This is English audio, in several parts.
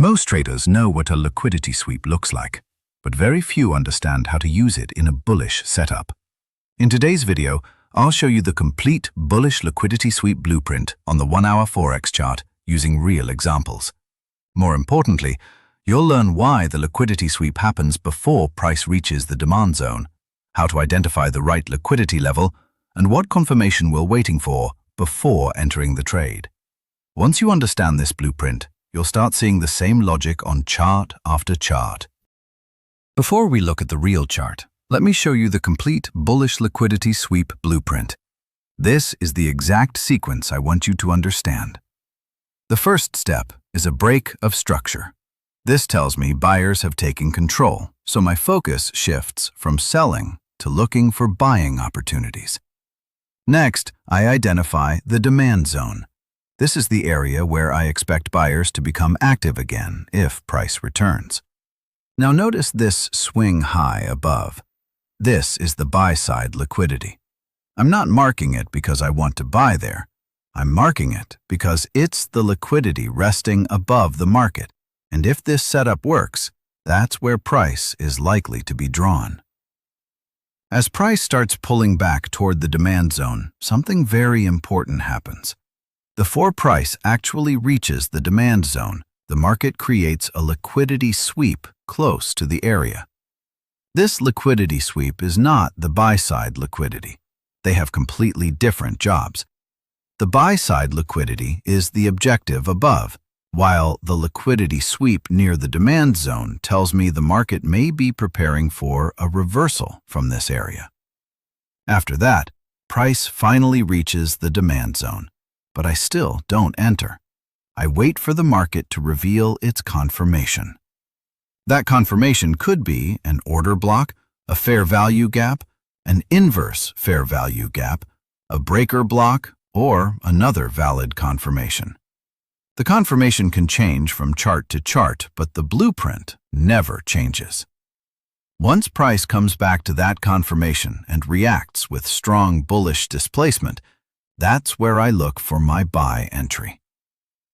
Most traders know what a liquidity sweep looks like, but very few understand how to use it in a bullish setup. In today's video, I'll show you the complete Bullish Liquidity Sweep Blueprint on the 1-hour Forex chart using real examples. More importantly, you'll learn why the liquidity sweep happens before price reaches the demand zone, how to identify the right liquidity level, and what confirmation we're waiting for before entering the trade. Once you understand this blueprint, you'll start seeing the same logic on chart after chart. Before we look at the real chart, let me show you the complete Bullish Liquidity Sweep Blueprint. This is the exact sequence I want you to understand. The first step is a break of structure. This tells me buyers have taken control, so my focus shifts from selling to looking for buying opportunities. Next, I identify the demand zone. This is the area where I expect buyers to become active again if price returns. Now notice this swing high above. This is the buy side liquidity. I'm not marking it because I want to buy there. I'm marking it because it's the liquidity resting above the market. And if this setup works, that's where price is likely to be drawn. As price starts pulling back toward the demand zone, something very important happens. Before price actually reaches the demand zone, the market creates a liquidity sweep close to the area. This liquidity sweep is not the buy-side liquidity. They have completely different jobs. The buy-side liquidity is the objective above, while the liquidity sweep near the demand zone tells me the market may be preparing for a reversal from this area. After that, price finally reaches the demand zone, but I still don't enter. I wait for the market to reveal its confirmation. That confirmation could be an order block, a fair value gap, an inverse fair value gap, a breaker block, or another valid confirmation. The confirmation can change from chart to chart, but the blueprint never changes. Once price comes back to that confirmation and reacts with strong bullish displacement, that's where I look for my buy entry.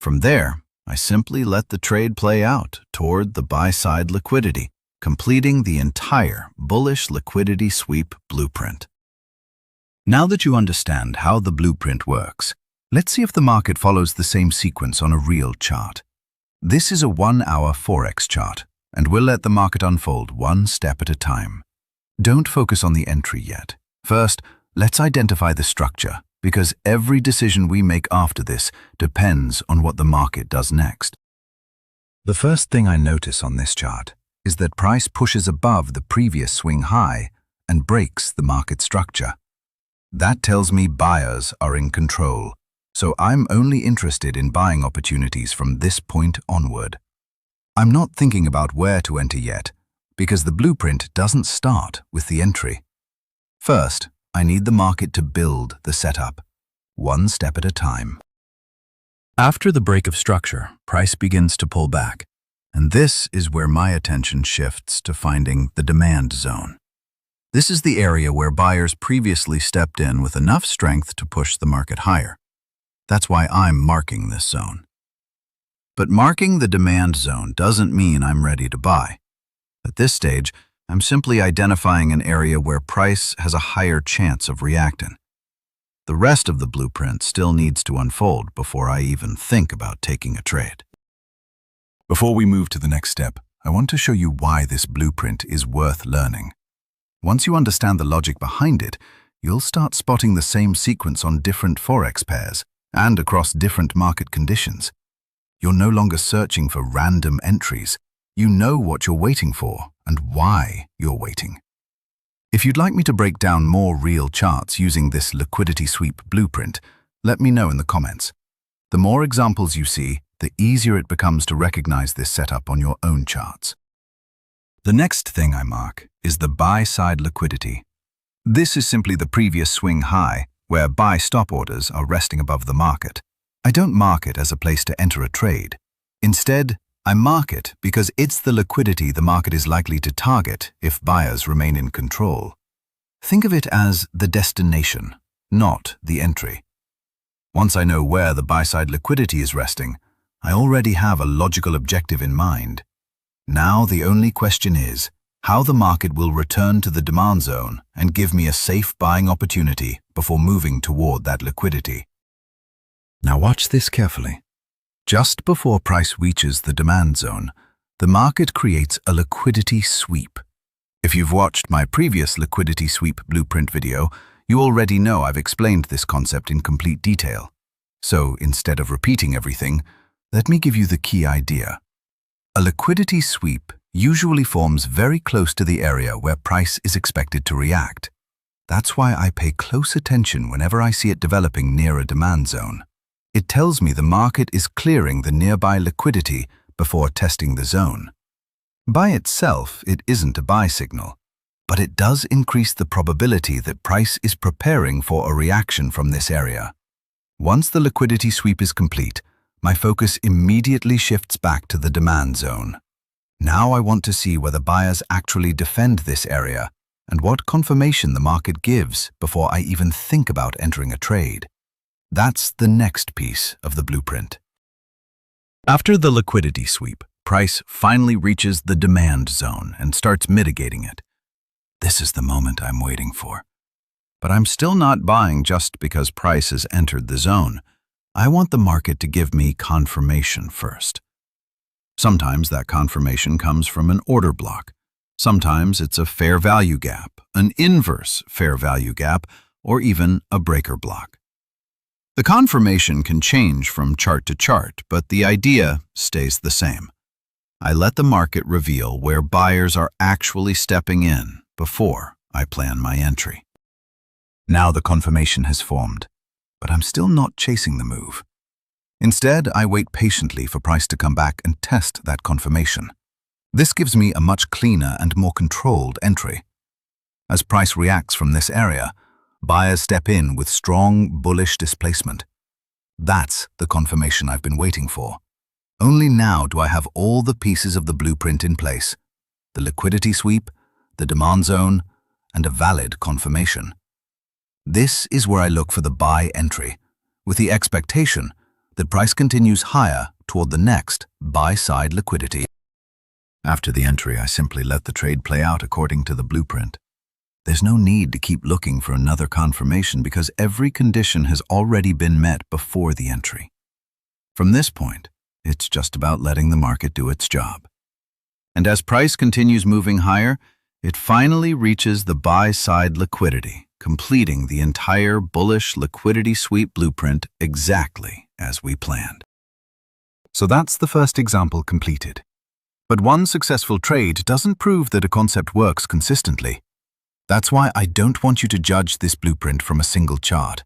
From there, I simply let the trade play out toward the buy-side liquidity, completing the entire Bullish Liquidity Sweep Blueprint. Now that you understand how the blueprint works, let's see if the market follows the same sequence on a real chart. This is a 1-hour Forex chart, and we'll let the market unfold one step at a time. Don't focus on the entry yet. First, let's identify the structure, because every decision we make after this depends on what the market does next. The first thing I notice on this chart is that price pushes above the previous swing high and breaks the market structure. That tells me buyers are in control, so I'm only interested in buying opportunities from this point onward. I'm not thinking about where to enter yet, because the blueprint doesn't start with the entry. First, I need the market to build the setup, one step at a time. After the break of structure, price begins to pull back, and this is where my attention shifts to finding the demand zone. This is the area where buyers previously stepped in with enough strength to push the market higher. That's why I'm marking this zone. But marking the demand zone doesn't mean I'm ready to buy. At this stage, I'm simply identifying an area where price has a higher chance of reacting. The rest of the blueprint still needs to unfold before I even think about taking a trade. Before we move to the next step, I want to show you why this blueprint is worth learning. Once you understand the logic behind it, you'll start spotting the same sequence on different Forex pairs and across different market conditions. You're no longer searching for random entries. You know what you're waiting for and why you're waiting. If you'd like me to break down more real charts using this liquidity sweep blueprint, let me know in the comments. The more examples you see, the easier it becomes to recognize this setup on your own charts. The next thing I mark is the buy side liquidity. This is simply the previous swing high, where buy stop orders are resting above the market. I don't mark it as a place to enter a trade. Instead, I mark it because it's the liquidity the market is likely to target if buyers remain in control. Think of it as the destination, not the entry. Once I know where the buy-side liquidity is resting, I already have a logical objective in mind. Now the only question is how the market will return to the demand zone and give me a safe buying opportunity before moving toward that liquidity. Now watch this carefully. Just before price reaches the demand zone, the market creates a liquidity sweep. If you've watched my previous liquidity sweep blueprint video, you already know I've explained this concept in complete detail. So instead of repeating everything, let me give you the key idea. A liquidity sweep usually forms very close to the area where price is expected to react. That's why I pay close attention whenever I see it developing near a demand zone. It tells me the market is clearing the nearby liquidity before testing the zone. By itself, it isn't a buy signal, but it does increase the probability that price is preparing for a reaction from this area. Once the liquidity sweep is complete, my focus immediately shifts back to the demand zone. Now I want to see whether buyers actually defend this area and what confirmation the market gives before I even think about entering a trade. That's the next piece of the blueprint. After the liquidity sweep, price finally reaches the demand zone and starts mitigating it. This is the moment I'm waiting for. But I'm still not buying just because price has entered the zone. I want the market to give me confirmation first. Sometimes that confirmation comes from an order block. Sometimes it's a fair value gap, an inverse fair value gap, or even a breaker block. The confirmation can change from chart to chart, but the idea stays the same. I let the market reveal where buyers are actually stepping in before I plan my entry. Now the confirmation has formed, but I'm still not chasing the move. Instead, I wait patiently for price to come back and test that confirmation. This gives me a much cleaner and more controlled entry. As price reacts from this area, buyers step in with strong bullish displacement. That's the confirmation I've been waiting for. Only now do I have all the pieces of the blueprint in place: the liquidity sweep, the demand zone, and a valid confirmation. This is where I look for the buy entry, with the expectation that price continues higher toward the next buy side liquidity. After the entry, I simply let the trade play out according to the blueprint. There's no need to keep looking for another confirmation because every condition has already been met before the entry. From this point, it's just about letting the market do its job. And as price continues moving higher, it finally reaches the buy side liquidity, completing the entire bullish liquidity sweep blueprint exactly as we planned. So that's the first example completed. But one successful trade doesn't prove that a concept works consistently. That's why I don't want you to judge this blueprint from a single chart.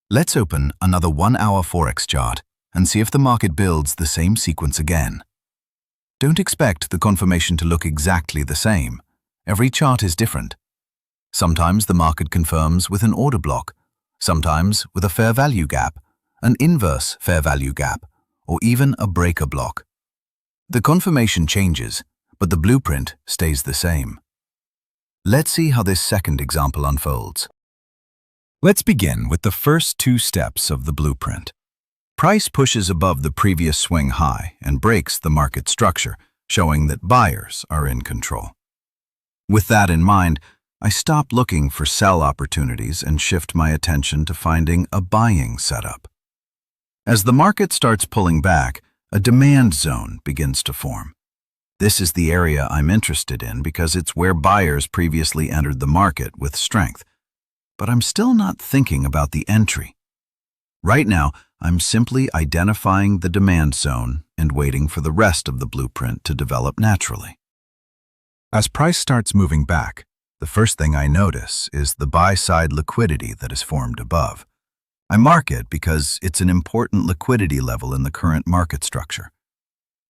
Let's open another 1-hour Forex chart and see if the market builds the same sequence again. Don't expect the confirmation to look exactly the same. Every chart is different. Sometimes the market confirms with an order block, sometimes with a fair value gap, an inverse fair value gap, or even a breaker block. The confirmation changes, but the blueprint stays the same. Let's see how this second example unfolds. Let's begin with the first two steps of the blueprint. Price pushes above the previous swing high and breaks the market structure, showing that buyers are in control. With that in mind, I stop looking for sell opportunities and shift my attention to finding a buying setup. As the market starts pulling back, a demand zone begins to form. This is the area I'm interested in because it's where buyers previously entered the market with strength. But I'm still not thinking about the entry. Right now, I'm simply identifying the demand zone and waiting for the rest of the blueprint to develop naturally. As price starts moving back, the first thing I notice is the buy-side liquidity that is formed above. I mark it because it's an important liquidity level in the current market structure.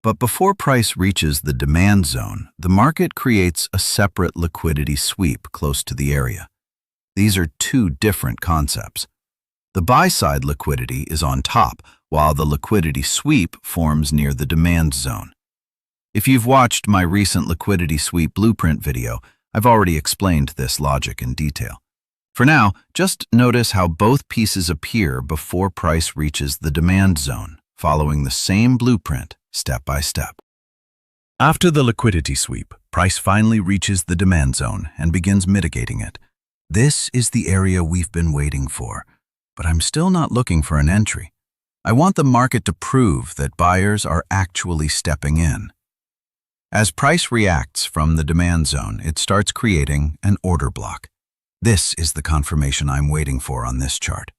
But before price reaches the demand zone, the market creates a separate liquidity sweep close to the area. These are two different concepts. The buy-side liquidity is on top, while the liquidity sweep forms near the demand zone. If you've watched my recent liquidity sweep blueprint video, I've already explained this logic in detail. For now, just notice how both pieces appear before price reaches the demand zone, following the same blueprint step by step. After the liquidity sweep, price finally reaches the demand zone and begins mitigating it. This is the area we've been waiting for, but I'm still not looking for an entry. I want the market to prove that buyers are actually stepping in. As price reacts from the demand zone, it starts creating an order block. This is the confirmation I'm waiting for on this chart.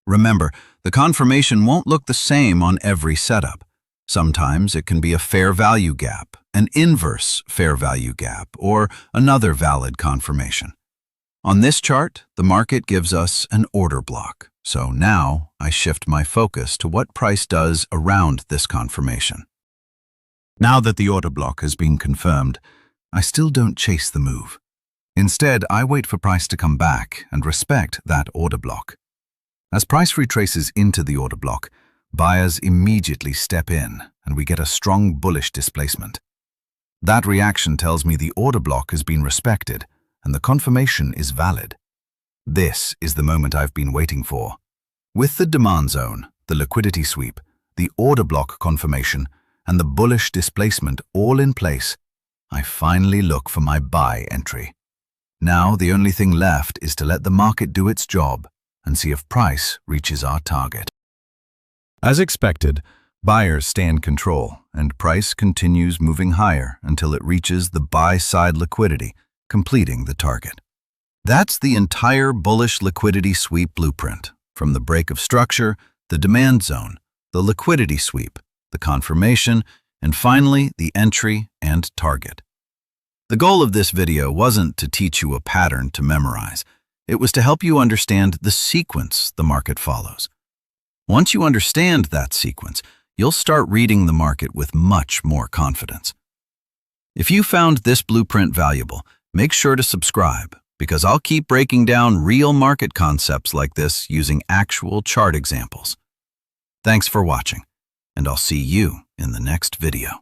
Remember, the confirmation won't look the same on every setup. Sometimes it can be a fair value gap, an inverse fair value gap, or another valid confirmation. On this chart, the market gives us an order block, so now I shift my focus to what price does around this confirmation. Now that the order block has been confirmed, I still don't chase the move. Instead, I wait for price to come back and respect that order block. As price retraces into the order block, buyers immediately step in and we get a strong bullish displacement. That reaction tells me the order block has been respected and the confirmation is valid. This is the moment I've been waiting for. With the demand zone, the liquidity sweep, the order block confirmation, and the bullish displacement all in place, I finally look for my buy entry. Now the only thing left is to let the market do its job and see if price reaches our target. As expected, buyers stay in control and price continues moving higher until it reaches the buy side liquidity, completing the target. That's the entire bullish liquidity sweep blueprint, from the break of structure, the demand zone, the liquidity sweep, the confirmation, and finally the entry and target. The goal of this video wasn't to teach you a pattern to memorize. It was to help you understand the sequence the market follows. Once you understand that sequence, you'll start reading the market with much more confidence. If you found this blueprint valuable, make sure to subscribe, because I'll keep breaking down real market concepts like this using actual chart examples. Thanks for watching, and I'll see you in the next video.